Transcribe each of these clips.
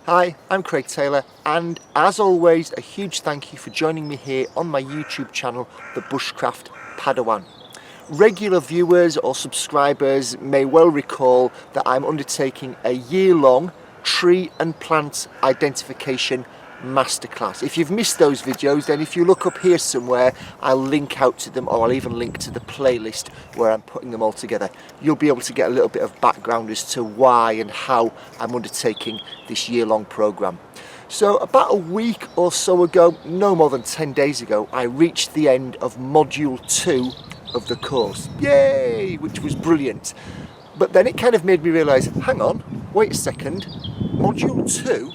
Hi, I'm Craig Taylor, and as always, a huge thank you for joining me here on my YouTube channel, the Bushcraft Padawan. Regular viewers or subscribers may well recall that I'm undertaking a year-long tree and plant identification masterclass. If you've missed those videos, then if you look up here somewhere, I'll link out to them, or I'll even link to the playlist where I'm putting them all together. You'll be able to get a little bit of background as to why and how I'm undertaking this year-long program. So about a week or so ago, no more than 10 days ago, I reached the end of module 2 of the course. Yay! Which was brilliant. But then it kind of made me realise, hang on, wait a second, module 2?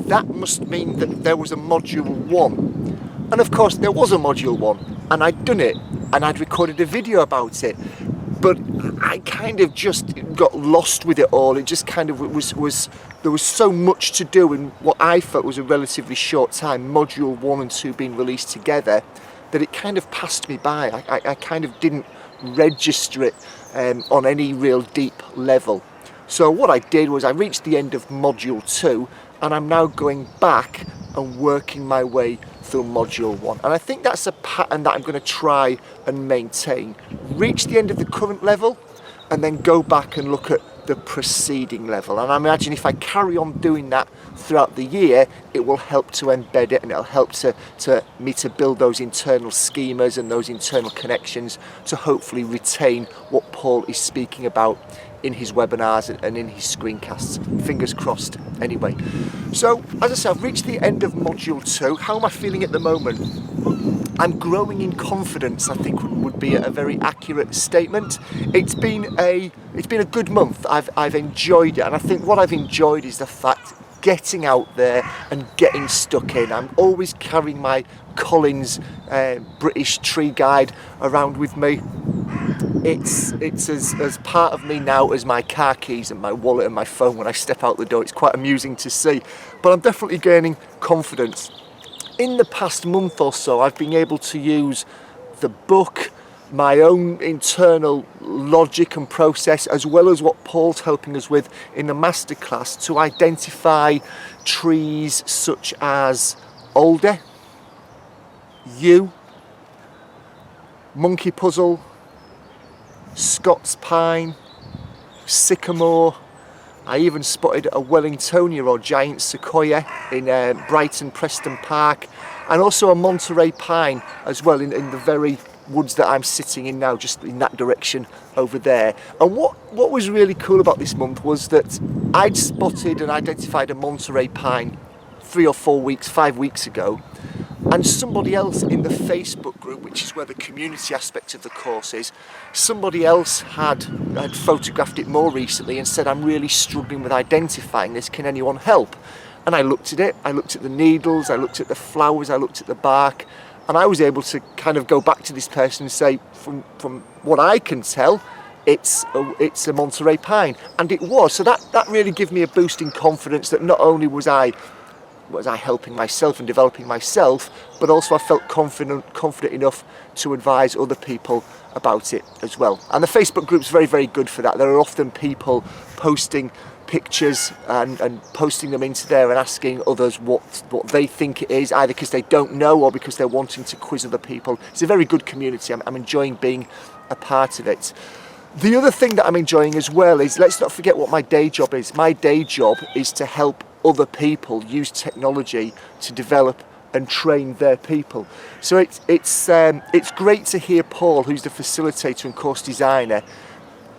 That must mean that there was a module 1. And of course there was a module 1, and I'd done it, and I'd recorded a video about it. But I kind of just got lost with it all. It just kind of there was so much to do in what I felt was a relatively short time, module 1 and 2 being released together, that it kind of passed me by. I kind of didn't register it on any real deep level. So what I did was I reached the end of module 2, and I'm now going back and working my way through module 1. And I think that's a pattern that I'm going to try and maintain. Reach the end of the current level and then go back and look at the preceding level. And I imagine if I carry on doing that throughout the year, it will help to embed it, and it'll help me to build those internal schemas and those internal connections to hopefully retain what Paul is speaking about in his webinars and in his screencasts. Fingers crossed anyway. So as I said, I've reached the end of module 2. How am I feeling at the moment? I'm growing in confidence, I think would be a very accurate statement. It's been a good month. I've enjoyed it, and I think what I've enjoyed is the fact getting out there and getting stuck in. I'm always carrying my Collins British tree guide around with me. It's as part of me now as my car keys and my wallet and my phone when I step out the door. It's quite amusing to see, but I'm definitely gaining confidence. In the past month or so, I've been able to use the book, my own internal logic and process, as well as what Paul's helping us with in the masterclass, to identify trees such as alder, yew, monkey puzzle, Scots pine, sycamore. I even spotted a Wellingtonia or giant sequoia in Brighton Preston Park, and also a Monterey pine as well in the very woods that I'm sitting in now, just in that direction over there. And what was really cool about this month was that I'd spotted and identified a Monterey pine 3 or 4 weeks, 5 weeks ago, and somebody else in the Facebook group, which is where the community aspect of the course is, somebody else had photographed it more recently and said, I'm really struggling with identifying this, can anyone help? And I looked at it, I looked at the needles, I looked at the flowers, I looked at the bark, and I was able to kind of go back to this person and say, from what I can tell, it's a Monterey pine. And it was. So that really gave me a boost in confidence that not only was I helping myself and developing myself, but also I felt confident enough to advise other people about it as well. And the Facebook group's very, very good for that. There are often people posting pictures and posting them into there and asking others what they think it is, either because they don't know or because they're wanting to quiz other people. It's a very good community. I'm enjoying being a part of it. The other thing that I'm enjoying as well is, let's not forget what my day job is. My day job is to help other people use technology to develop and train their people. So it's great to hear Paul, who's the facilitator and course designer,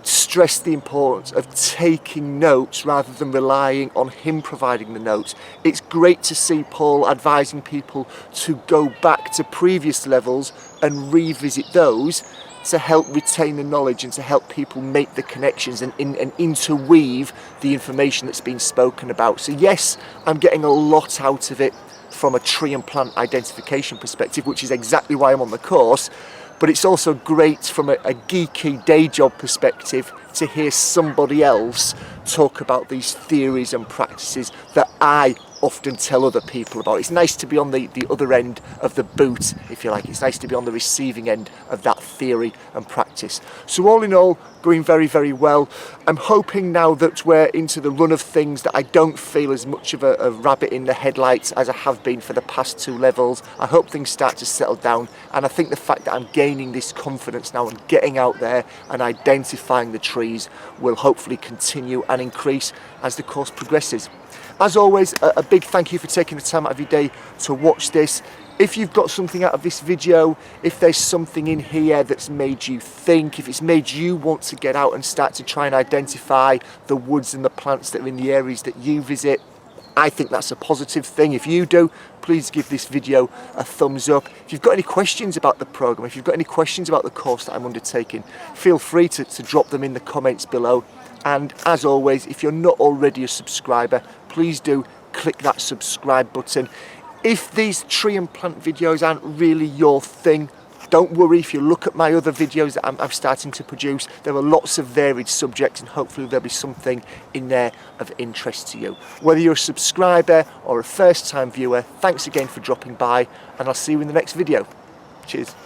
stress the importance of taking notes rather than relying on him providing the notes. It's great to see Paul advising people to go back to previous levels and revisit those to help retain the knowledge and to help people make the connections and interweave the information that's been spoken about. So yes, I'm getting a lot out of it from a tree and plant identification perspective, which is exactly why I'm on the course, but it's also great from a geeky day job perspective to hear somebody else talk about these theories and practices that I often tell other people about. It's nice to be on the other end of the boot, if you like. It's nice to be on the receiving end of that theory and practice. So all in all, going very, very well. I'm hoping now that we're into the run of things that I don't feel as much of a rabbit in the headlights as I have been for the past 2 levels. I hope things start to settle down, and I think the fact that I'm gaining this confidence now and getting out there and identifying the trees will hopefully continue and increase as the course progresses. As always, a big thank you for taking the time out of your day to watch this. If you've got something out of this video, if there's something in here that's made you think, if it's made you want to get out and start to try and identify the woods and the plants that are in the areas that you visit, I think that's a positive thing. If you do, please give this video a thumbs up. If you've got any questions about the program, if you've got any questions about the course that I'm undertaking, feel free to drop them in the comments below. And as always, if you're not already a subscriber, please do click that subscribe button. If these tree and plant videos aren't really your thing, don't worry. If you look at my other videos that I'm starting to produce, there are lots of varied subjects, and hopefully there'll be something in there of interest to you. Whether you're a subscriber or a first-time viewer, thanks again for dropping by, and I'll see you in the next video. Cheers.